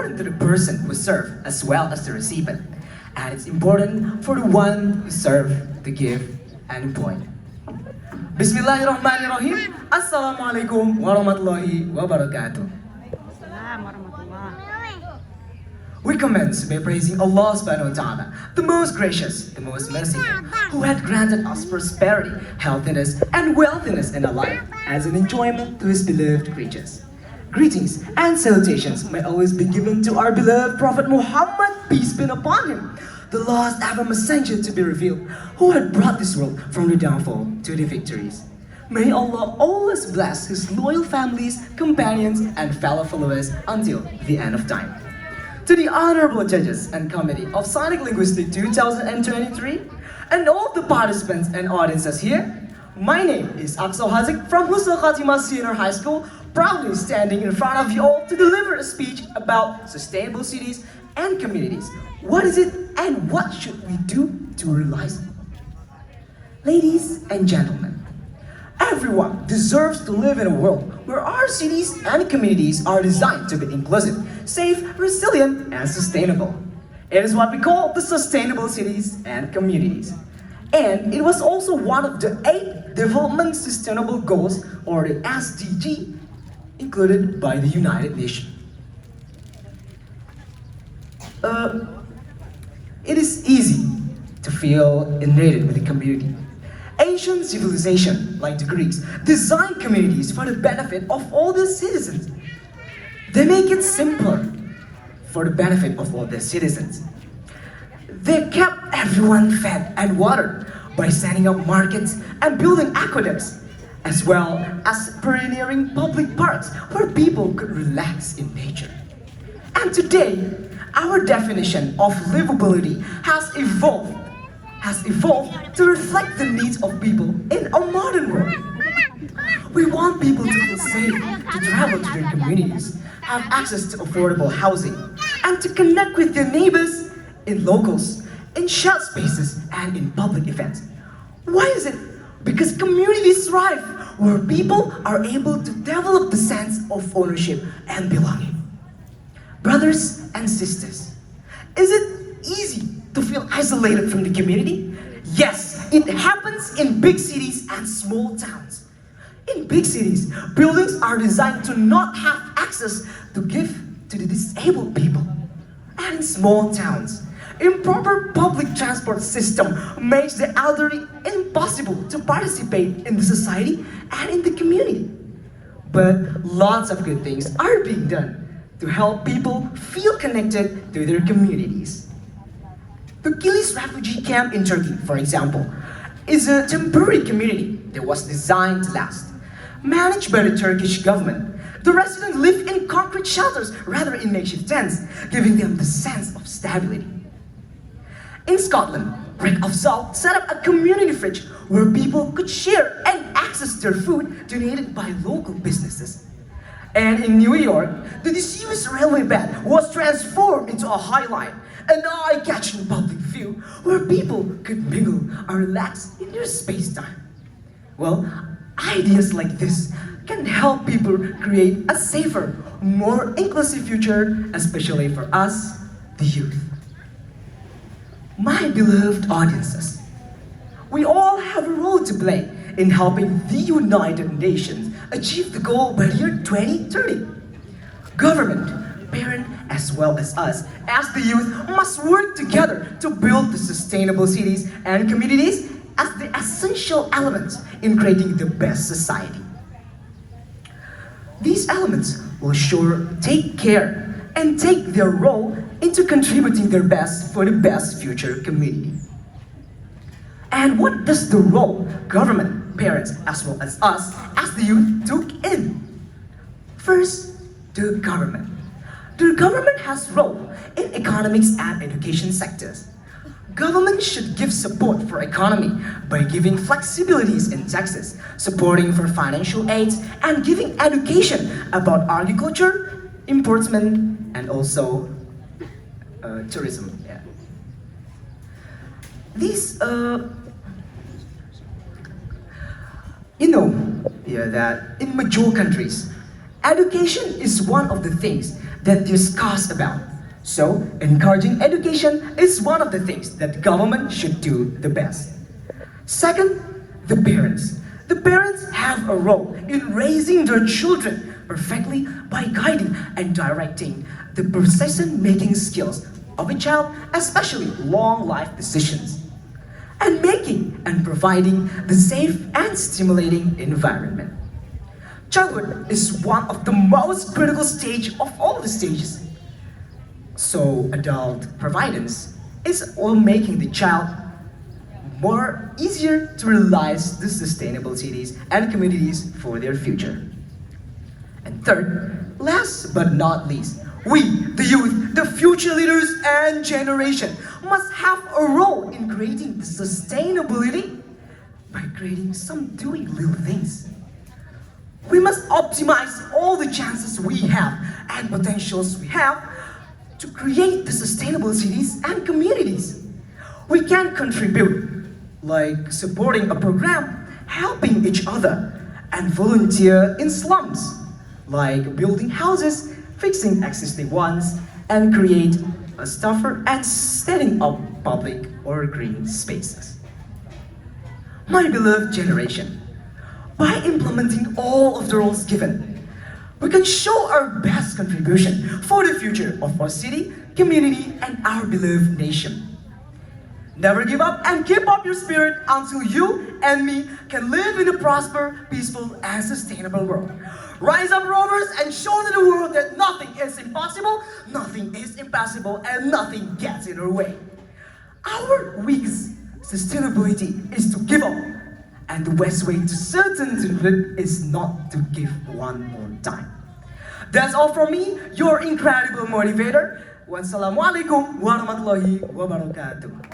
important to the person who serves as well as the recipient. And it's important for the one who serves to give and employ. Bismillahirrahmanirrahim. Assalamualaikum warahmatullahi wabarakatuh. We commence by praising Allah subhanahu wa ta'ala, the most gracious, the most merciful, who had granted us prosperity, healthiness, and wealthiness in our life as an enjoyment to His beloved creatures. Greetings and salutations may always be given to our beloved Prophet Muhammad, peace be upon him, the last ever messenger to be revealed, who had brought this world from the downfall to the victories. May Allah always bless His loyal families, companions, and fellow followers until the end of time. To the honorable judges and committee of Sonic Linguistic 2023, and all the participants and audiences here, my name is Aqsha Haziq from Husn Khatimah Senior High School, proudly standing in front of you all to deliver a speech about sustainable cities and communities. What is it and what should we do to realize it? Ladies and gentlemen, everyone deserves to live in a world where our cities and communities are designed to be inclusive, safe, resilient, and sustainable. It is what we call the Sustainable Cities and Communities. And it was also one of the 8 Development Sustainable Goals, or the SDG, included by the United Nations. It is easy to feel enraged with the community. Ancient civilization, like the Greeks, designed communities for the benefit of all their citizens. They make it simpler for the benefit of all their citizens. They kept everyone fed and watered by setting up markets and building aqueducts, as well as pioneering public parks where people could relax in nature. And today, our definition of livability has evolved to reflect the needs of people in a modern world. We want people to feel safe, to travel to their communities, have access to affordable housing, and to connect with their neighbors in locals, in shared spaces, and in public events. Why is it? Because communities thrive where people are able to develop the sense of ownership and belonging. Brothers and sisters, is it easy to feel isolated from the community? Yes, it happens in big cities and small towns. In big cities, buildings are designed to not have access to give to the disabled people. And in small towns, improper public transport system makes the elderly impossible to participate in the society and in the community. But lots of good things are being done to help people feel connected to their communities. The Kilis refugee camp in Turkey, for example, is a temporary community that was designed to last. Managed by the Turkish government, the residents live in concrete shelters rather in makeshift tents, giving them the sense of stability. In Scotland, Rick of Salt set up a community fridge where people could share and access their food donated by local businesses. And in New York, the disused railway bed was transformed into a highlight, an eye-catching public view where people could mingle and relax in their space-time. Well, ideas like this can help people create a safer, more inclusive future, especially for us, the youth. My beloved audiences, we all have a role to play in helping the United Nations achieve the goal by the year 2030. Government, parent, as well as us, as the youth, must work together to build the sustainable cities and communities as the essential elements in creating the best society. These elements will sure take care and take their role into contributing their best for the best future community. And what does the role government, parents, as well as us, as the youth, took in? First, the government. The government has role in economics and education sectors. Government should give support for economy by giving flexibilities in taxes, supporting for financial aids, and giving education about agriculture, importsmen, and also tourism. Yeah. These, that in major countries, education is one of the things that discuss about. So, encouraging education is one of the things that government should do the best. Second, the parents. The parents have a role in raising their children perfectly by guiding and directing the decision-making skills of a child, especially long life decisions, and making and providing the safe and stimulating environment. Childhood is one of the most critical stage of all the stages. So adult providence is all making the child more easier to realize the sustainable cities and communities for their future. And third, last but not least, we, the youth, the future leaders and generation, must have a role in creating the sustainability by creating some doing little things. We must optimize all the chances we have and potentials we have to create the sustainable cities and communities. We can contribute, like supporting a program, helping each other, and volunteer in slums, like building houses, fixing existing ones, and create a stuffer and setting up public or green spaces. My beloved generation, by implementing all of the roles given, we can show our best contribution for the future of our city, community, and our beloved nation. Never give up and keep up your spirit until you and me can live in a prosperous, peaceful, and sustainable world. Rise up, rovers, and show to the world that nothing is impossible, nothing is impossible, and nothing gets in our way. Our week's sustainability is to give up, and the best way to certain is not to give one more time. That's all from me, your incredible motivator. Wassalamualaikum warahmatullahi wabarakatuh.